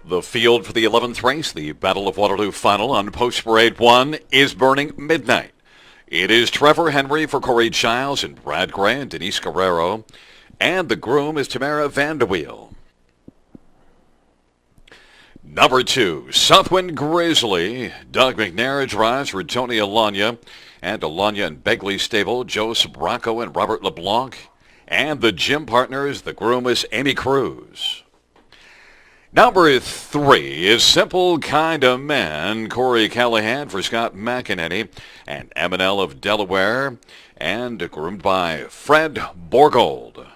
The field for the 11th race, the Battle of Waterloo final on Post Parade 1, is burning midnight. It is Trevor Henry for Corey Childs and Brad Gray and Denise Guerrero. And the groom is Tamara Vanderweel. Number 2, Southwind Grizzly. Doug McNair drives for Tony Alanya. And Alanya and Begley Stable, Joe Sabraco and Robert LeBlanc. And the gym partners, the groom is Amy Cruz. Number 3 is Simple Kinda Man, Corey Callahan for Scott McEneny and M&L of Delaware, and groomed by Fred Borgold.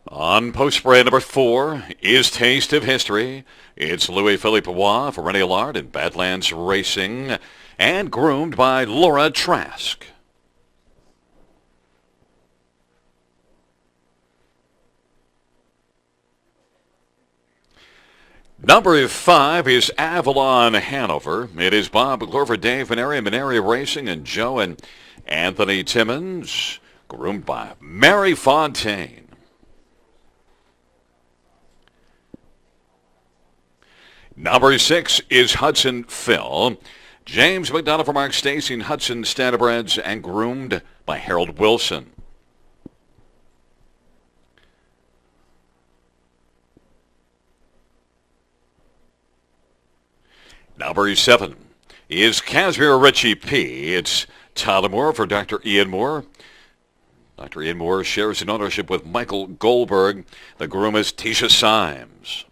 On Post Parade number 4 is Taste of History. It's Louis-Philippe Roy for Rennie Allard and Badlands Racing, and groomed by Laura Trask. Number 5 is Avalon Hanover. It is Bob McClure for Dave Maneri Racing, and Joe and Anthony Timmons, groomed by Mary Fontaine. Number 6 is Hudson Phil. James McDonough for Mark Stacy and Hudson Standardbreds, and groomed by Harold Wilson. Number 7 is Casimir Ritchie P. It's Tyler Moore for Dr. Ian Moore. Dr. Ian Moore shares an ownership with Michael Goldberg. The groom is Tisha Symes.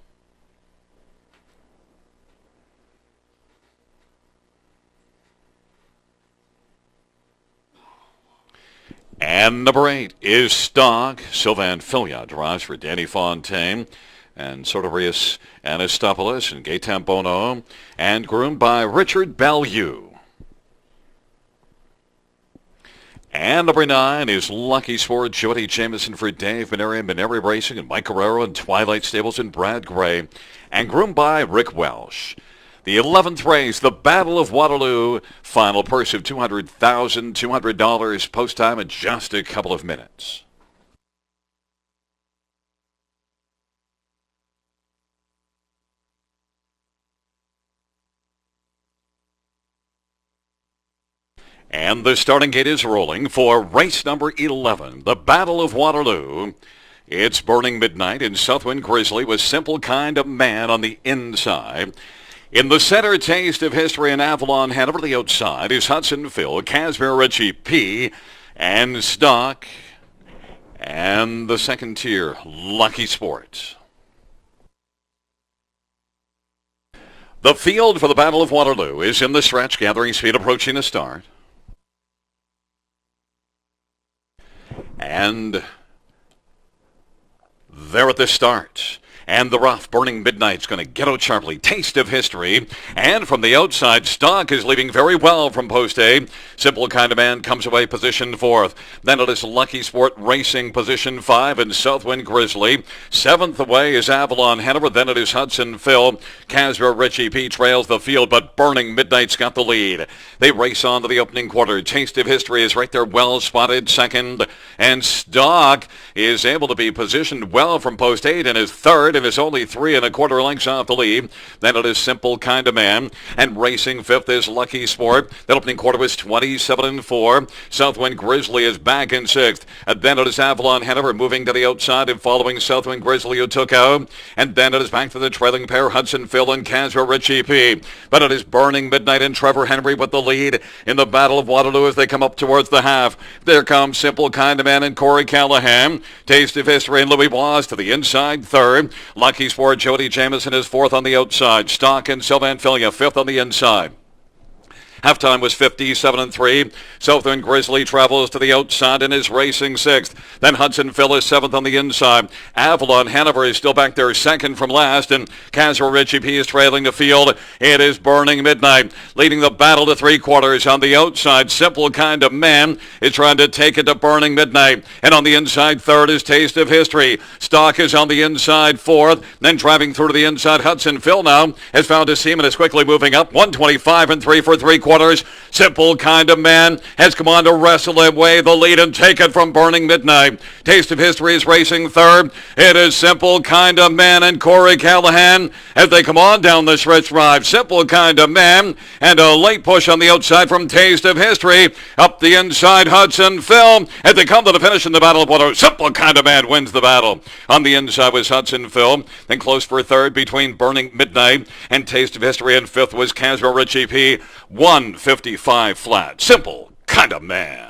And number 8 is Stock. Sylvan Filia drives for Danny Fontaine and Soterius Anastopoulos and Gaetan Bono, and groomed by Richard Bellew. And number 9 is Lucky Sport. Jody Jameson for Dave Maneri Racing, and Mike Guerrero and Twilight Stables and Brad Gray, and groomed by Rick Welsh. The 11th race, the Battle of Waterloo, final purse of $200,200, post time in just a couple of minutes. And the starting gate is rolling for race number 11, the Battle of Waterloo. It's burning midnight in Southwind Grizzly with Simple Kinda Man on the inside. In the center, Taste of History and Avalon Hanover. The outside is Hudson Phil, Casimir Ritchie P, and Stock. And the second tier, Lucky Sport. The field for the Battle of Waterloo is in the stretch, gathering speed approaching the start. And there at the start. And the rough, burning midnight's going to get out sharply. Taste of History. And from the outside, Stock is leading very well from post A. Simple Kinda Man comes away position 4th. Then it is Lucky Sport Racing position 5 and Southwind Grizzly. 7th away is Avalon Hanover. Then it is Hudson Phil. Casimir Ritchie P trails the field, but burning midnight's got the lead. They race on to the opening quarter. Taste of History is right there, well spotted, second. And Stock is able to be positioned well from post 8 and is third, and is only 3 1/4 lengths off the lead. Then it is Simple Kinda Man, and racing 5th is Lucky Sport. The opening quarter was 27-4. Southwind Grizzly is back in 6th, and then it is Avalon Hanover moving to the outside and following Southwind Grizzly, who took out. And then it is back to the trailing pair, Hudson Phil and Casimir Ritchie P. But it is burning midnight and Trevor Henry with the lead in the Battle of Waterloo as they come up towards the half. There comes Simple Kinda Man and Corey Callahan. Taste of History and Louis Bois to the inside third. Lucky Sport, Jody Jameson is 4th on the outside. Stock and Sylvan Filia 5th on the inside. Halftime was 57-3. Southern Grizzly travels to the outside and is racing sixth. Then Hudsonville is seventh on the inside. Avalon Hanover is still back there second from last, and Caswell Ritchie P is trailing the field. It is Burning Midnight leading the battle to three quarters. On the outside, Simple Kind of Man is trying to take it to Burning Midnight, and on the inside third is Taste of History. Stock is on the inside fourth, then driving through to the inside. Hudsonville now has found a seam and is quickly moving up. 125-3 for three quarters. Simple Kind of Man has come on to wrestle away the lead and take it from Burning Midnight. Taste of History is racing third. It is Simple Kind of Man and Corey Callahan as they come on down the stretch drive. Simple Kind of Man and a late push on the outside from Taste of History. Up the inside, Hudsonville as they come to the finish in the Battle of Waterloo. Simple Kind of Man wins the battle. On the inside was Hudsonville. Then close for third between Burning Midnight and Taste of History, and fifth was Caswell Ritchie P. 155 flat. Simple Kind of Man.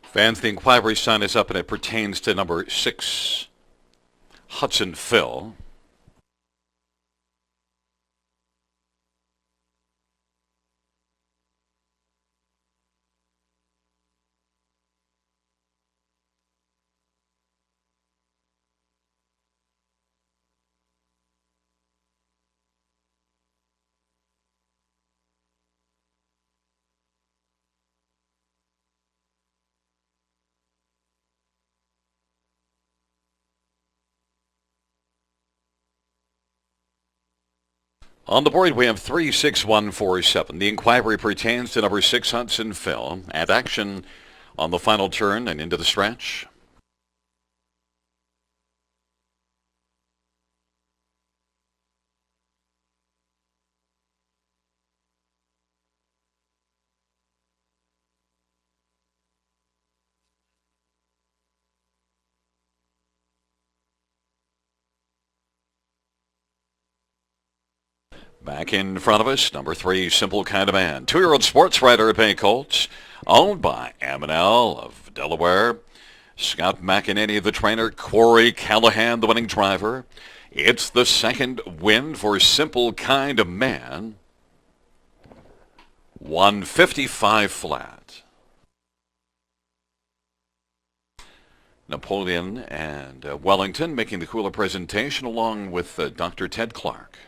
Fans, the inquiry sign is up and it pertains to number 6, Hudsonville. On the board, we have 36147. The inquiry pertains to number 6, Hudsonville, and action on the final turn and into the stretch. Back in front of us, number 3, Simple Kind of Man. 2-year-old sports writer at Bay Colts, owned by M&L of Delaware. Scott McEneny, the trainer. Corey Callahan, the winning driver. It's the second win for Simple Kind of Man. 155 flat. Napoleon and Wellington making the cooler presentation along with Dr. Ted Clark.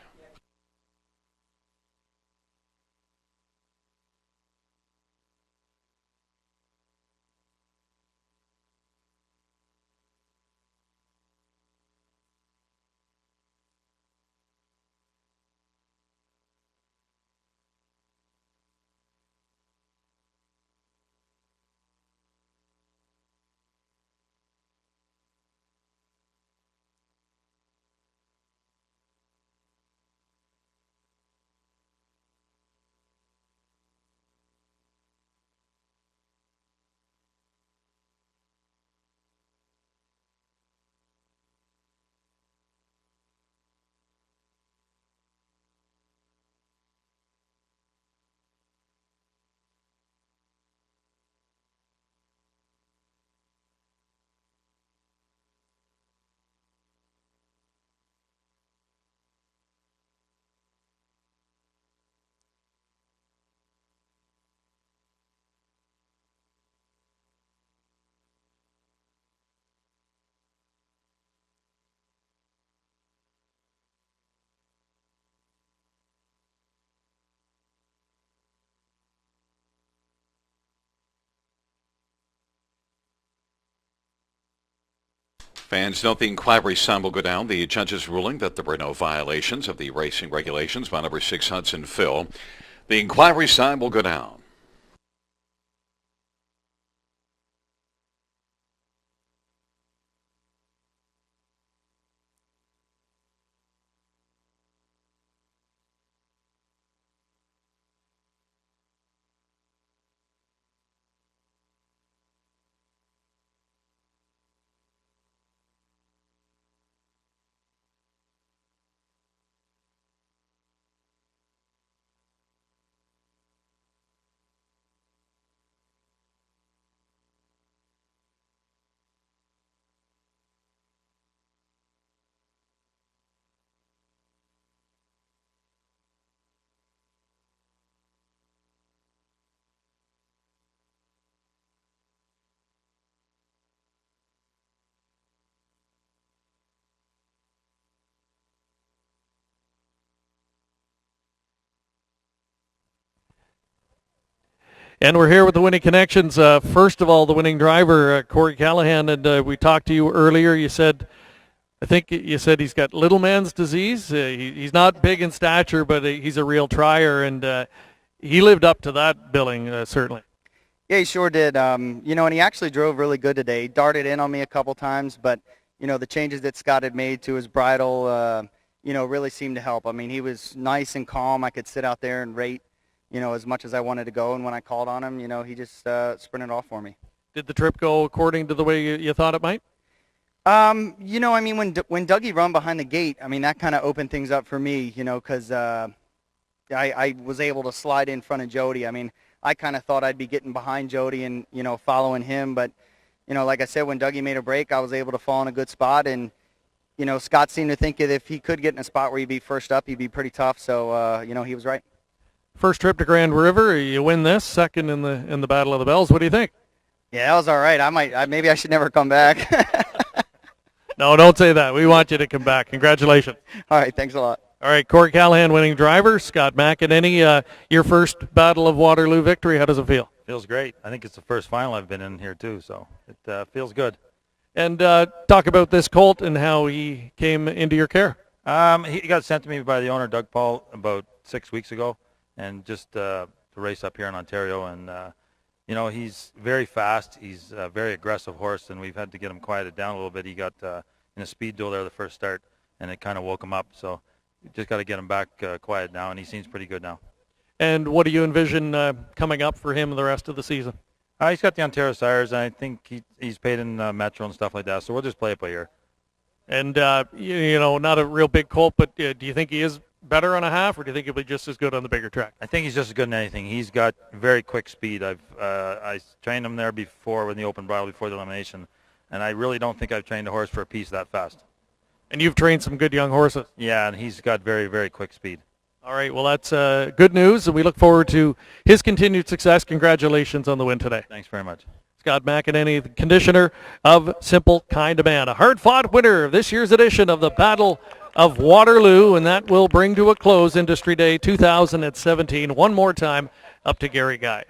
Fans note the inquiry sign will go down. The judges ruling that there were no violations of the racing regulations by number 6 Hudson Phil. The inquiry sign will go down. And we're here with the winning connections. First of all, the winning driver, Corey Callahan, and we talked to you earlier. You said, I think you said he's got little man's disease. He's not big in stature, but he's a real trier, and he lived up to that billing, certainly. Yeah, he sure did. And he actually drove really good today. He darted in on me a couple times, but, the changes that Scott had made to his bridle, really seemed to help. I mean, he was nice and calm. I could sit out there and rate, as much as I wanted to go. And when I called on him, he just sprinted off for me. Did the trip go according to the way you thought it might? When Dougie run behind the gate, that kind of opened things up for me, because I was able to slide in front of Jody. I kind of thought I'd be getting behind Jody and, following him. But, like I said, when Dougie made a break, I was able to fall in a good spot. And, Scott seemed to think that if he could get in a spot where he'd be first up, he'd be pretty tough. So, he was right. First trip to Grand River, you win this, second in the Battle of the Bells. What do you think? Yeah, that was all right. Maybe I should never come back. No, don't say that. We want you to come back. Congratulations. All right, thanks a lot. All right, Corey Callahan, winning driver. Scott McEneny, your first Battle of Waterloo victory. How does it feel? Feels great. I think it's the first final I've been in here too, so it feels good. And talk about this colt and how he came into your care. He got sent to me by the owner, Doug Paul, about 6 weeks ago, and just to race up here in Ontario. And he's very fast. He's a very aggressive horse, and we've had to get him quieted down a little bit. He got in a speed duel there the first start, and it kind of woke him up. So we just got to get him back quiet now, and he seems pretty good now. And what do you envision coming up for him the rest of the season? He's got the Ontario Sires, and I think he's paid in Metro and stuff like that. So we'll just play it by ear. And not a real big colt, but do you think he is better on a half, or do you think he'll be just as good on the bigger track? I think he's just as good as anything. He's got very quick speed. I trained him there before in the open bridle before the elimination, and I really don't think I've trained a horse for a piece that fast. And you've trained some good young horses. Yeah, and he's got very, very quick speed. All right, well, that's good news, and we look forward to his continued success. Congratulations on the win today. Thanks very much. Scott McEneny, the conditioner of Simple Kind of Man, a hard-fought winner of this year's edition of the Battle of Waterloo, and that will bring to a close Industry Day 2017. One more time, up to Gary Guy.